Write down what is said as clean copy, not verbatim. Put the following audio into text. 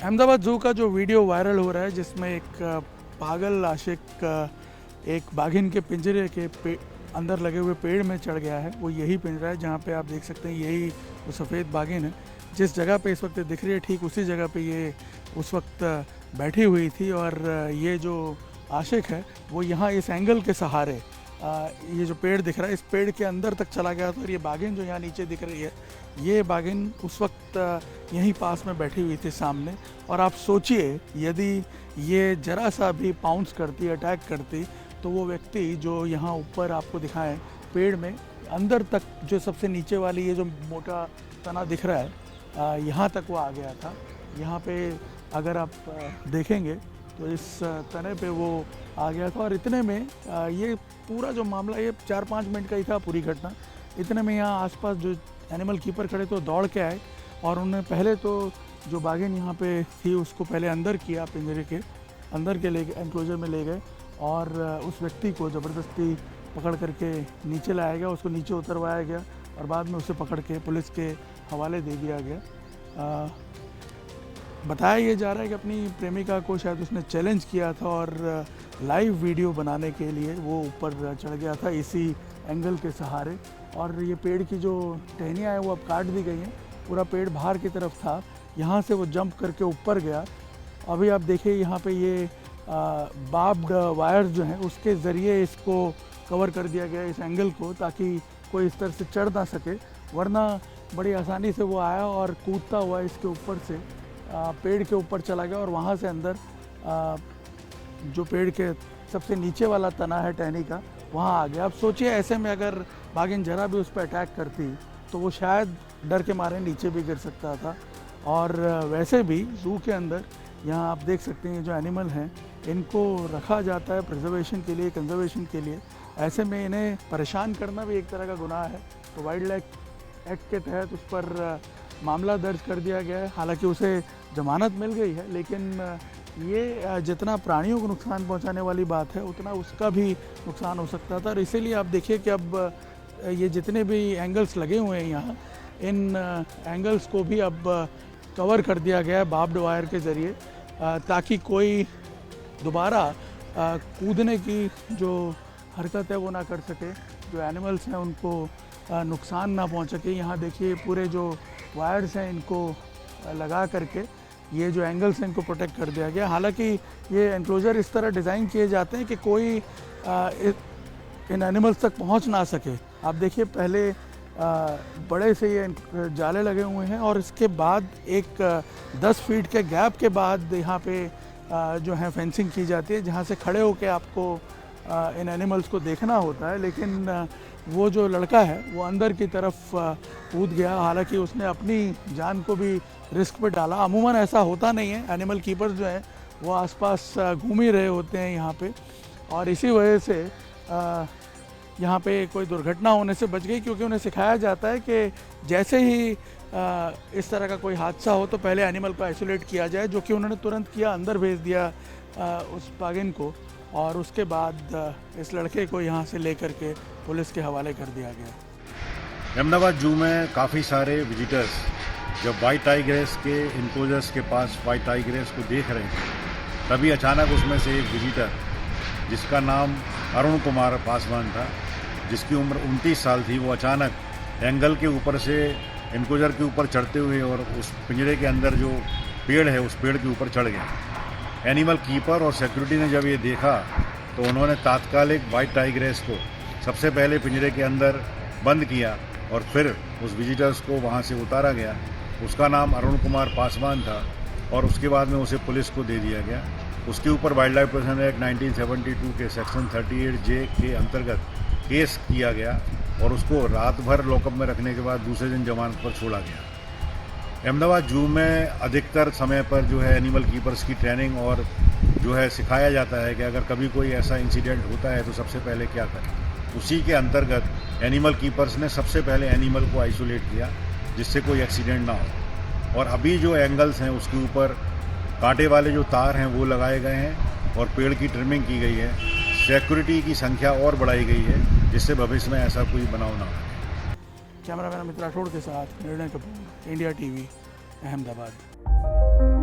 Ahmedabad zoo का जो video viral हो रहा है जिसमें एक पागल आशिक एक बाघिन के पिंजरे के अंदर लगे हुए पेड़ में चढ़ गया है, वो यही पिंजरा है जहाँ पे आप देख सकते हैं यही वो सफ़ेद बाघिन है। जिस जगह पे इस वक्त दिख रही है ठीक उसी जगह पे ये उस वक्त बैठी हुई थी और ये जो आशिक है वो यहाँ इस एंगल के सहारे ये जो पेड़ दिख रहा है इस पेड़ के अंदर तक चला गया था और ये बाघिन जो यहाँ नीचे दिख रही है ये बाघिन उस वक्त यहीं पास में बैठी हुई थी सामने। और आप सोचिए यदि ये ज़रा सा भी पाउंस करती अटैक करती तो वो व्यक्ति जो यहाँ ऊपर आपको दिखाएं पेड़ में अंदर तक जो सबसे नीचे वाली ये जो मोटा तना दिख रहा है यहाँ तक वो आ गया था। यहाँ पे अगर आप देखेंगे तो इस तने पे वो आ गया था और इतने में ये पूरा जो मामला ये 4-5 मिनट का ही था पूरी घटना। इतने में यहाँ आसपास जो एनिमल कीपर खड़े तो दौड़ के आए और उन्होंने पहले तो जो बाघिन यहाँ पे थी उसको पहले अंदर किया, पिंजरे के अंदर के ले गए, एनक्लोजर में ले गए और उस व्यक्ति को ज़बरदस्ती पकड़ करके नीचे लाया गया, उसको नीचे उतरवाया गया और बाद में उसे पकड़ के पुलिस के हवाले दे दिया गया। बताया ये जा रहा है कि अपनी प्रेमिका को शायद उसने चैलेंज किया था और लाइव वीडियो बनाने के लिए वो ऊपर चढ़ गया था इसी एंगल के सहारे। और ये पेड़ की जो टहनियाँ हैं वो अब काट दी गई हैं, पूरा पेड़ बाहर की तरफ था, यहाँ से वो जंप करके ऊपर गया। अभी आप देखिए यहाँ पे ये बार्ब्ड वायर्स जो हैं उसके ज़रिए इसको कवर कर दिया गया इस एंगल को, ताकि कोई इस तरह से चढ़ ना सके, वरना बड़ी आसानी से वो आया और कूदता हुआ इसके ऊपर से पेड़ के ऊपर चला गया और वहाँ से अंदर जो पेड़ के सबसे नीचे वाला तना है टहनी का वहाँ आ गया। अब सोचिए ऐसे में अगर बाघिन जरा भी उस पर अटैक करती तो वो शायद डर के मारे नीचे भी गिर सकता था। और वैसे भी ज़ू के अंदर यहाँ आप देख सकते हैं जो एनिमल हैं इनको रखा जाता है प्रिजर्वेशन के लिए, कंजर्वेशन के लिए। ऐसे में इन्हें परेशान करना भी एक तरह का गुनाह है, तो वाइल्ड लाइफ एक्ट के तहत उस पर मामला दर्ज कर दिया गया है। हालांकि उसे जमानत मिल गई है, लेकिन ये जितना प्राणियों को नुकसान पहुंचाने वाली बात है उतना उसका भी नुकसान हो सकता था। और इसीलिए आप देखिए कि अब ये जितने भी एंगल्स लगे हुए हैं यहाँ, इन एंगल्स को भी अब कवर कर दिया गया है बार्ब्ड वायर के ज़रिए, ताकि कोई दोबारा कूदने की जो हरकत है वो ना कर सके, जो एनिमल्स हैं उनको नुकसान ना पहुँच सके। यहाँ देखिए पूरे जो वायर्स हैं इनको लगा करके ये जो एंगल्स हैं इनको प्रोटेक्ट कर दिया गया। हालांकि ये एनक्लोजर इस तरह डिज़ाइन किए जाते हैं कि कोई इन एनिमल्स तक पहुंच ना सके। आप देखिए पहले बड़े से ये जाले लगे हुए हैं और इसके बाद एक 10 फीट के गैप के बाद यहाँ पे जो है फेंसिंग की जाती है, जहाँ से खड़े होकर आपको इन एनिमल्स को देखना होता है। लेकिन वो जो लड़का है वो अंदर की तरफ कूद गया, हालांकि उसने अपनी जान को भी रिस्क पे डाला। अमूमन ऐसा होता नहीं है, एनिमल कीपर्स जो हैं वो आसपास घूम ही रहे होते हैं यहाँ पे, और इसी वजह से यहाँ पे कोई दुर्घटना होने से बच गई, क्योंकि उन्हें सिखाया जाता है कि जैसे ही इस तरह का कोई हादसा हो तो पहले एनिमल को आइसोलेट किया जाए, जो कि उन्होंने तुरंत किया, अंदर भेज दिया उस बाघिन को और उसके बाद इस लड़के को यहाँ से लेकर के पुलिस के हवाले कर दिया गया। अहमदाबाद जू में काफ़ी सारे विजिटर्स जब वाइट टाइग्रेस के इनक्लोजर्स के पास वाइट टाइग्रेस को देख रहे थे, तभी अचानक उसमें से एक विजिटर जिसका नाम अरुण कुमार पासवान था, जिसकी उम्र 29 साल थी, वो अचानक एंगल के ऊपर से इनक्लोजर के ऊपर चढ़ते हुए और उस पिंजरे के अंदर जो पेड़ है उस पेड़ के ऊपर चढ़ गया। एनिमल कीपर और सिक्योरिटी ने जब ये देखा तो उन्होंने तात्कालिक वाइट टाइग्रेस को सबसे पहले पिंजरे के अंदर बंद किया और फिर उस विजिटर्स को वहाँ से उतारा गया। उसका नाम अरुण कुमार पासवान था और उसके बाद में उसे पुलिस को दे दिया गया। उसके ऊपर वाइल्ड लाइफ प्रोटेक्शन एक्ट 1972 के सेक्शन 38J के अंतर्गत केस किया गया और उसको रात भर लॉकअप में रखने के बाद दूसरे दिन जमानत पर छोड़ा गया। अहमदाबाद जू में अधिकतर समय पर जो है एनिमल कीपर्स की ट्रेनिंग और जो है सिखाया जाता है कि अगर कभी कोई ऐसा इंसिडेंट होता है तो सबसे पहले क्या करें। उसी के अंतर्गत एनिमल कीपर्स ने सबसे पहले एनिमल को आइसोलेट किया जिससे कोई एक्सीडेंट ना हो। और अभी जो एंगल्स हैं उसके ऊपर कांटे वाले जो तार हैं वो लगाए गए हैं और पेड़ की ट्रिमिंग की गई है। सिक्योरिटी की संख्या और बढ़ाई गई है जिससे भविष्य में ऐसा कोई बनाव ना हो। कैमरामैन अमित राठौड़ के साथ निर्णय कपूर, इंडिया टीवी, अहमदाबाद।